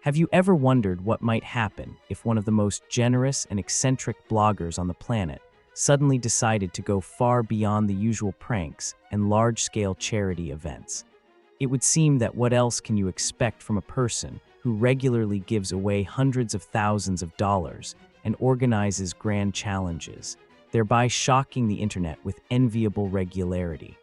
Have you ever wondered what might happen if one of the most generous and eccentric bloggers on the planet suddenly decided to go far beyond the usual pranks and large-scale charity events? It would seem that what else can you expect from a person who regularly gives away hundreds of thousands of dollars and organizes grand challenges, thereby shocking the internet with enviable regularity?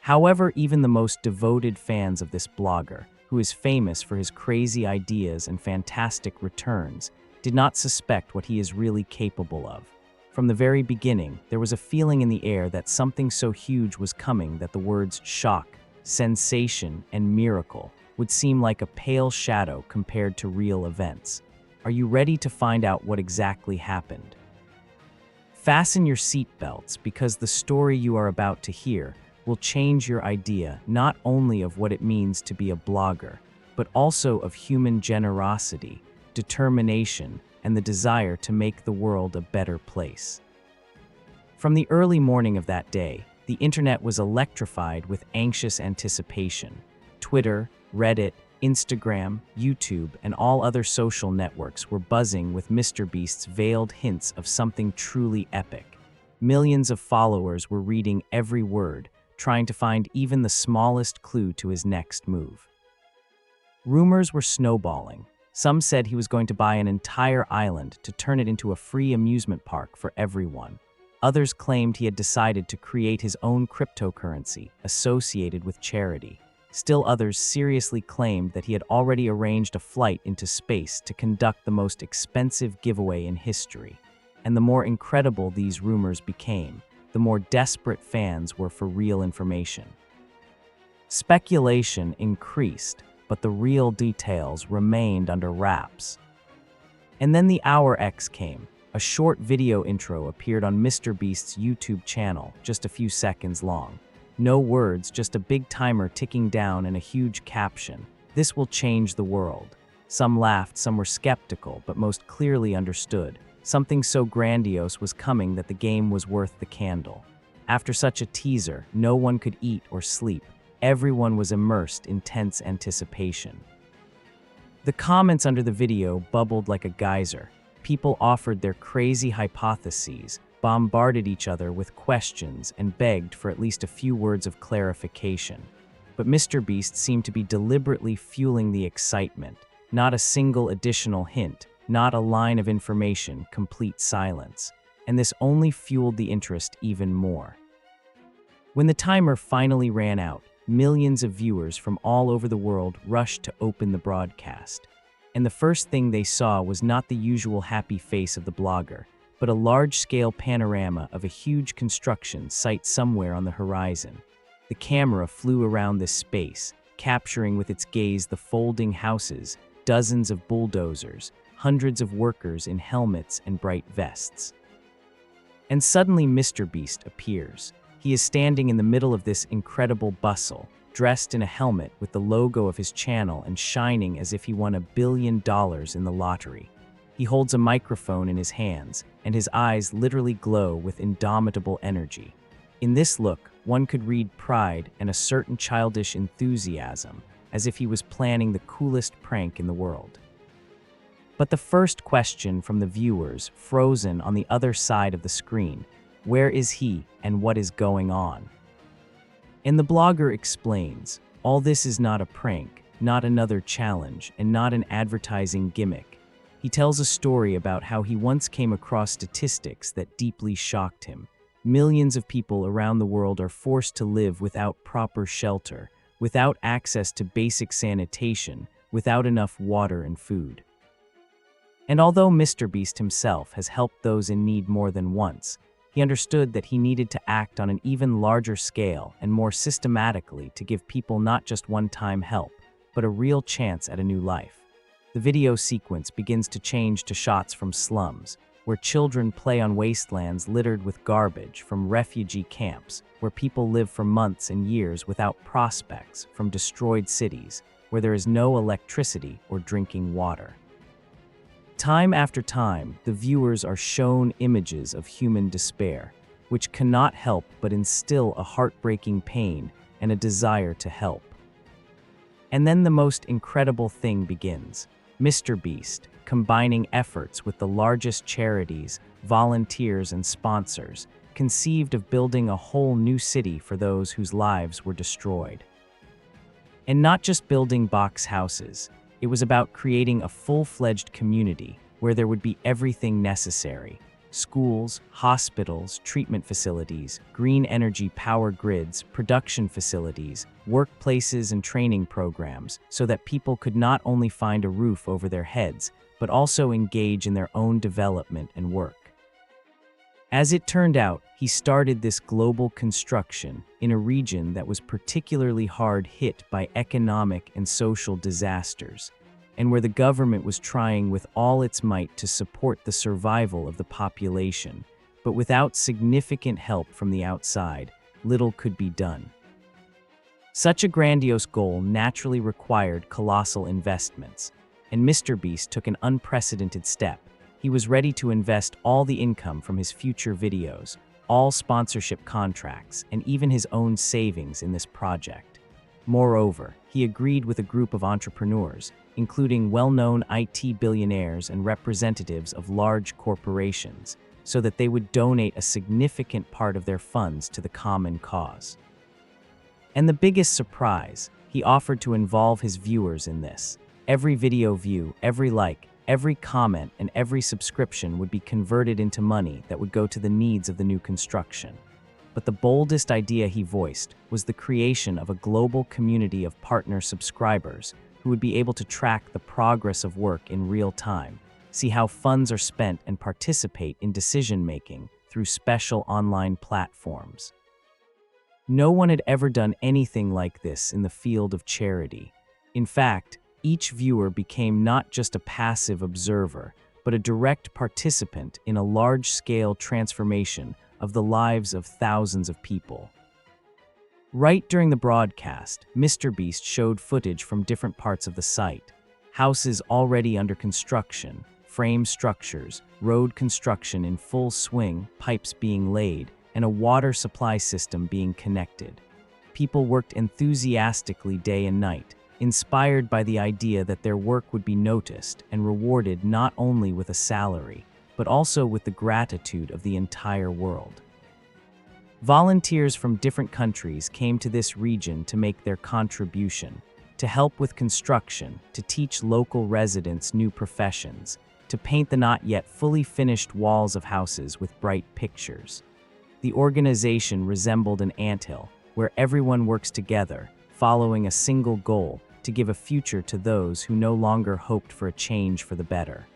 However, even the most devoted fans of this blogger, who is famous for his crazy ideas and fantastic returns, did not suspect what he is really capable of. From the very beginning, there was a feeling in the air that something so huge was coming that the words shock, sensation, and miracle would seem like a pale shadow compared to real events. Are you ready to find out what exactly happened? Fasten your seatbelts, because the story you are about to hear will change your idea not only of what it means to be a blogger, but also of human generosity, determination, and the desire to make the world a better place. From the early morning of that day, the internet was electrified with anxious anticipation. Twitter, Reddit, Instagram, YouTube, and all other social networks were buzzing with MrBeast's veiled hints of something truly epic. Millions of followers were reading every word, trying to find even the smallest clue to his next move. Rumors were snowballing. Some said he was going to buy an entire island to turn it into a free amusement park for everyone. Others claimed he had decided to create his own cryptocurrency associated with charity. Still others seriously claimed that he had already arranged a flight into space to conduct the most expensive giveaway in history. And the more incredible these rumors became, the more desperate fans were for real information. Speculation increased, but the real details remained under wraps. And then the Hour X came. A short video intro appeared on MrBeast's YouTube channel, just a few seconds long. No words, just a big timer ticking down and a huge caption. "This will change the world." Some laughed, some were skeptical, but most clearly understood. Something so grandiose was coming that the game was worth the candle. After such a teaser, no one could eat or sleep. Everyone was immersed in tense anticipation. The comments under the video bubbled like a geyser. People offered their crazy hypotheses, bombarded each other with questions, and begged for at least a few words of clarification. But MrBeast seemed to be deliberately fueling the excitement. Not a single additional hint, not a line of information, complete silence. And this only fueled the interest even more. When the timer finally ran out, millions of viewers from all over the world rushed to open the broadcast. And the first thing they saw was not the usual happy face of the blogger, but a large-scale panorama of a huge construction site somewhere on the horizon. The camera flew around this space, capturing with its gaze the folding houses, dozens of bulldozers, hundreds of workers in helmets and bright vests. And suddenly MrBeast appears. He is standing in the middle of this incredible bustle, dressed in a helmet with the logo of his channel and shining as if he won $1 billion in the lottery. He holds a microphone in his hands, and his eyes literally glow with indomitable energy. In this look, one could read pride and a certain childish enthusiasm, as if he was planning the coolest prank in the world. But the first question from the viewers, frozen on the other side of the screen: where is he and what is going on? And the blogger explains, all this is not a prank, not another challenge, and not an advertising gimmick. He tells a story about how he once came across statistics that deeply shocked him. Millions of people around the world are forced to live without proper shelter, without access to basic sanitation, without enough water and food. And although MrBeast himself has helped those in need more than once, he understood that he needed to act on an even larger scale and more systematically to give people not just one-time help, but a real chance at a new life. The video sequence begins to change to shots from slums, where children play on wastelands littered with garbage, from refugee camps, where people live for months and years without prospects, from destroyed cities, where there is no electricity or drinking water. Time after time, the viewers are shown images of human despair, which cannot help but instill a heartbreaking pain and a desire to help. And then the most incredible thing begins. MrBeast, combining efforts with the largest charities, volunteers, and sponsors, conceived of building a whole new city for those whose lives were destroyed. And not just building box houses, it was about creating a full-fledged community where there would be everything necessary: schools, hospitals, treatment facilities, green energy power grids, production facilities, workplaces, and training programs, so that people could not only find a roof over their heads, but also engage in their own development and work. As it turned out, he started this global construction in a region that was particularly hard hit by economic and social disasters, and where the government was trying with all its might to support the survival of the population, but without significant help from the outside, little could be done. Such a grandiose goal naturally required colossal investments, and MrBeast took an unprecedented step. He was ready to invest all the income from his future videos, all sponsorship contracts, and even his own savings in this project. Moreover, he agreed with a group of entrepreneurs, including well-known IT billionaires and representatives of large corporations, so that they would donate a significant part of their funds to the common cause. And the biggest surprise, he offered to involve his viewers in this. Every video view, every like, every comment, and every subscription would be converted into money that would go to the needs of the new construction. But the boldest idea he voiced was the creation of a global community of partner subscribers who would be able to track the progress of work in real time, see how funds are spent, and participate in decision-making through special online platforms. No one had ever done anything like this in the field of charity. In fact, each viewer became not just a passive observer, but a direct participant in a large-scale transformation of the lives of thousands of people. Right during the broadcast, MrBeast showed footage from different parts of the site: houses already under construction, frame structures, road construction in full swing, pipes being laid, and a water supply system being connected. People worked enthusiastically day and night, inspired by the idea that their work would be noticed and rewarded not only with a salary, but also with the gratitude of the entire world. Volunteers from different countries came to this region to make their contribution, to help with construction, to teach local residents new professions, to paint the not yet fully finished walls of houses with bright pictures. The organization resembled an anthill, where everyone works together, following a single goal: to give a future to those who no longer hoped for a change for the better.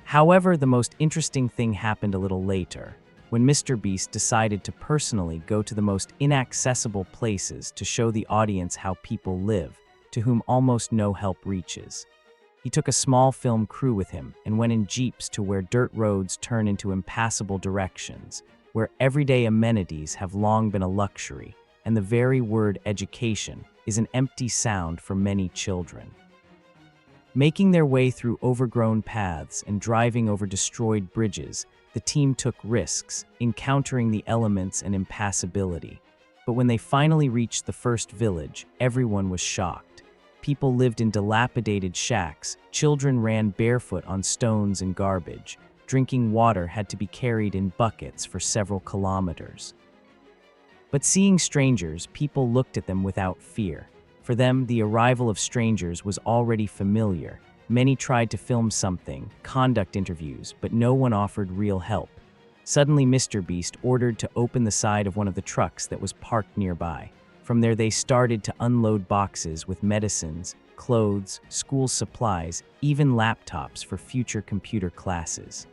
However, the most interesting thing happened a little later, when MrBeast decided to personally go to the most inaccessible places to show the audience how people live, to whom almost no help reaches. He took a small film crew with him and went in jeeps to where dirt roads turn into impassable directions, where everyday amenities have long been a luxury, and the very word education is an empty sound for many children. Making their way through overgrown paths and driving over destroyed bridges, the team took risks, encountering the elements and impassability. But when they finally reached the first village, everyone was shocked. People lived in dilapidated shacks, children ran barefoot on stones and garbage, drinking water had to be carried in buckets for several kilometers. But seeing strangers, people looked at them without fear. For them, the arrival of strangers was already familiar. Many tried to film something, conduct interviews, but no one offered real help. Suddenly, MrBeast ordered to open the side of one of the trucks that was parked nearby. From there, they started to unload boxes with medicines, clothes, school supplies, even laptops for future computer classes.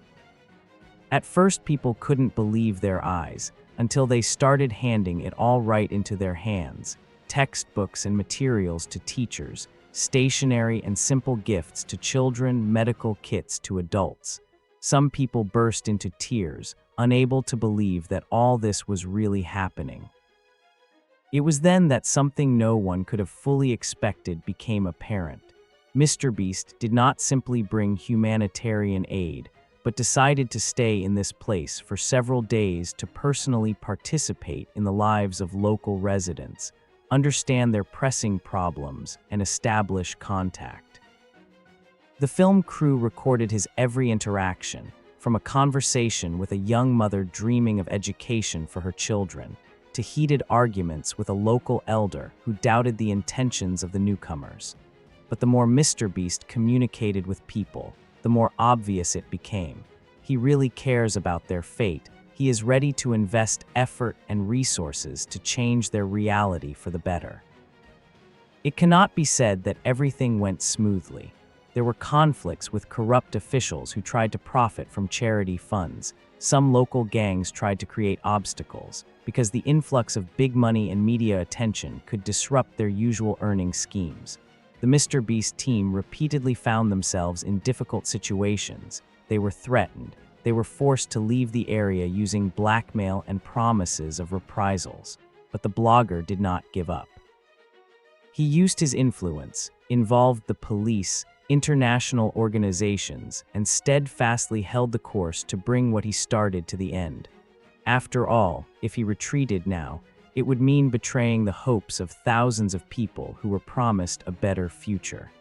At first, people couldn't believe their eyes, until they started handing it all right into their hands: textbooks and materials to teachers, stationery and simple gifts to children, medical kits to adults. Some people burst into tears, unable to believe that all this was really happening. It was then that something no one could have fully expected became apparent. MrBeast did not simply bring humanitarian aid, but decided to stay in this place for several days to personally participate in the lives of local residents, understand their pressing problems, and establish contact. The film crew recorded his every interaction, from a conversation with a young mother dreaming of education for her children, to heated arguments with a local elder who doubted the intentions of the newcomers. But the more MrBeast communicated with people, the more obvious it became. He really cares about their fate. He is ready to invest effort and resources to change their reality for the better. It cannot be said that everything went smoothly. There were conflicts with corrupt officials who tried to profit from charity funds. Some local gangs tried to create obstacles because the influx of big money and media attention could disrupt their usual earning schemes. The MrBeast team repeatedly found themselves in difficult situations. They were threatened. They were forced to leave the area using blackmail and promises of reprisals. But the blogger did not give up. He used his influence, involved the police, international organizations, and steadfastly held the course to bring what he started to the end. After all, if he retreated now, it would mean betraying the hopes of thousands of people who were promised a better future.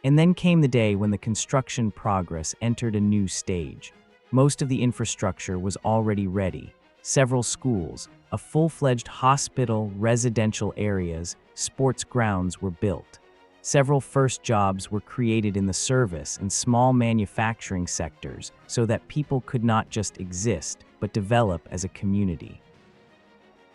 And then came the day when the construction progress entered a new stage. Most of the infrastructure was already ready. Several schools, a full-fledged hospital, residential areas, sports grounds were built. Several first jobs were created in the service and small manufacturing sectors so that people could not just exist, but develop as a community.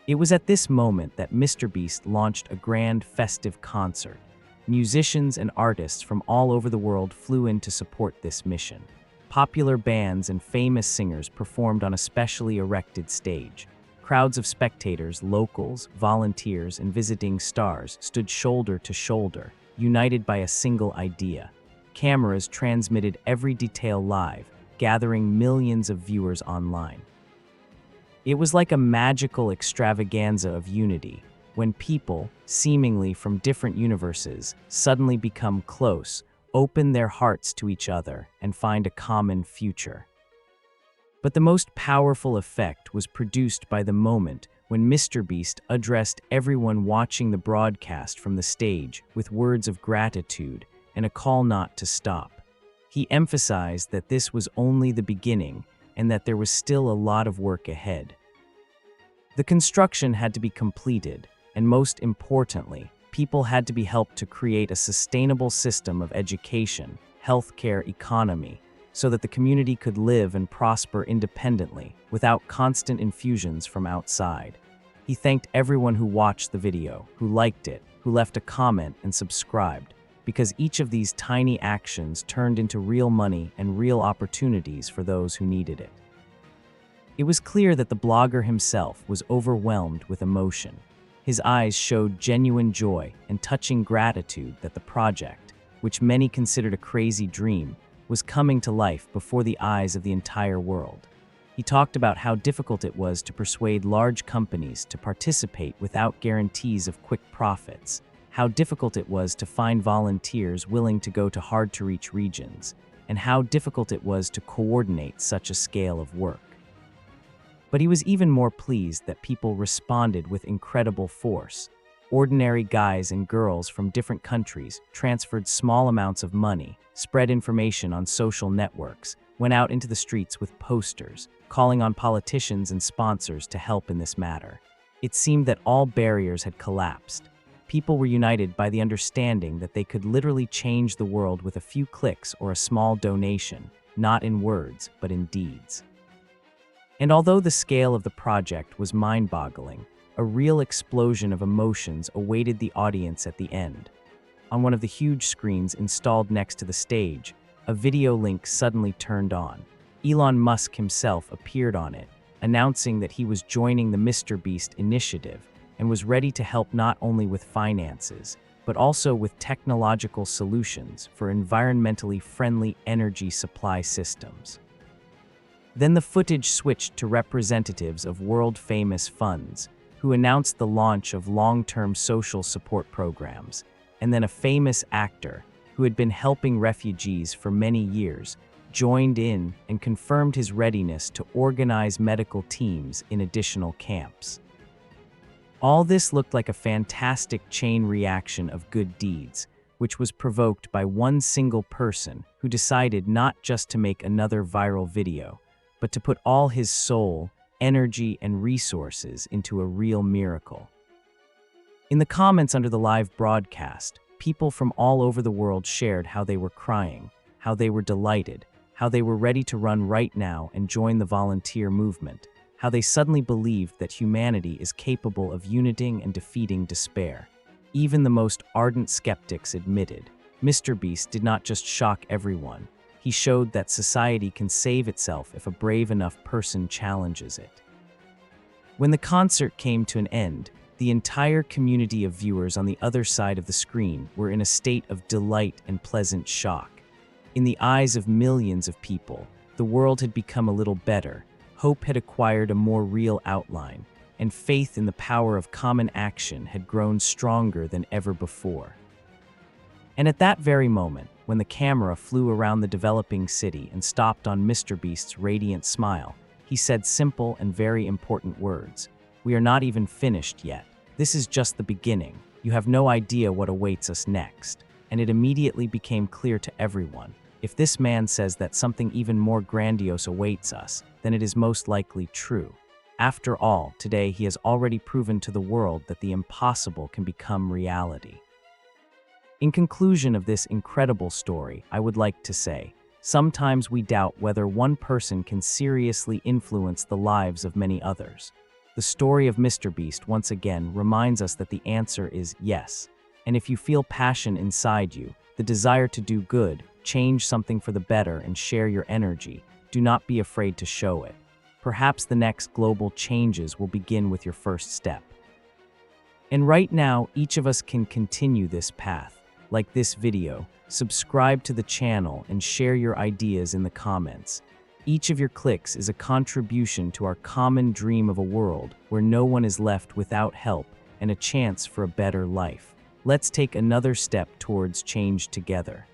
It was at this moment that MrBeast launched a grand festive concert. Musicians and artists from all over the world flew in to support this mission. Popular bands and famous singers performed on a specially erected stage. Crowds of spectators, locals, volunteers, and visiting stars stood shoulder to shoulder, united by a single idea. Cameras transmitted every detail live, gathering millions of viewers online. It was like a magical extravaganza of unity, when people, seemingly from different universes, suddenly become close, open their hearts to each other, and find a common future. But the most powerful effect was produced by the moment when MrBeast addressed everyone watching the broadcast from the stage with words of gratitude and a call not to stop. He emphasized that this was only the beginning and that there was still a lot of work ahead. The construction had to be completed, and most importantly, people had to be helped to create a sustainable system of education, healthcare, economy, so that the community could live and prosper independently without constant infusions from outside. He thanked everyone who watched the video, who liked it, who left a comment and subscribed, because each of these tiny actions turned into real money and real opportunities for those who needed it. It was clear that the blogger himself was overwhelmed with emotion. His eyes showed genuine joy and touching gratitude that the project, which many considered a crazy dream, was coming to life before the eyes of the entire world. He talked about how difficult it was to persuade large companies to participate without guarantees of quick profits, how difficult it was to find volunteers willing to go to hard-to-reach regions, and how difficult it was to coordinate such a scale of work. But he was even more pleased that people responded with incredible force. Ordinary guys and girls from different countries transferred small amounts of money, spread information on social networks, went out into the streets with posters, calling on politicians and sponsors to help in this matter. It seemed that all barriers had collapsed. People were united by the understanding that they could literally change the world with a few clicks or a small donation, not in words, but in deeds. And although the scale of the project was mind-boggling, a real explosion of emotions awaited the audience at the end. On one of the huge screens installed next to the stage, a video link suddenly turned on. Elon Musk himself appeared on it, announcing that he was joining the MrBeast initiative and was ready to help not only with finances, but also with technological solutions for environmentally friendly energy supply systems. Then the footage switched to representatives of world-famous funds, who announced the launch of long-term social support programs, and then a famous actor, who had been helping refugees for many years, joined in and confirmed his readiness to organize medical teams in additional camps. All this looked like a fantastic chain reaction of good deeds, which was provoked by one single person who decided not just to make another viral video, but to put all his soul, energy, and resources into a real miracle. In the comments under the live broadcast, people from all over the world shared how they were crying, how they were delighted, how they were ready to run right now and join the volunteer movement, how they suddenly believed that humanity is capable of uniting and defeating despair. Even the most ardent skeptics admitted, MrBeast did not just shock everyone, he showed that society can save itself if a brave enough person challenges it. When the concert came to an end, the entire community of viewers on the other side of the screen were in a state of delight and pleasant shock. In the eyes of millions of people, the world had become a little better, hope had acquired a more real outline, and faith in the power of common action had grown stronger than ever before. And at that very moment, when the camera flew around the developing city and stopped on MrBeast's radiant smile, he said simple and very important words. "We are not even finished yet. This is just the beginning. You have no idea what awaits us next." And it immediately became clear to everyone, if this man says that something even more grandiose awaits us, then it is most likely true. After all, today he has already proven to the world that the impossible can become reality. In conclusion of this incredible story, I would like to say, sometimes we doubt whether one person can seriously influence the lives of many others. The story of MrBeast once again reminds us that the answer is yes. And if you feel passion inside you, the desire to do good, change something for the better, and share your energy, do not be afraid to show it. Perhaps the next global changes will begin with your first step. And right now, each of us can continue this path. Like this video, subscribe to the channel and share your ideas in the comments. Each of your clicks is a contribution to our common dream of a world where no one is left without help and a chance for a better life. Let's take another step towards change together.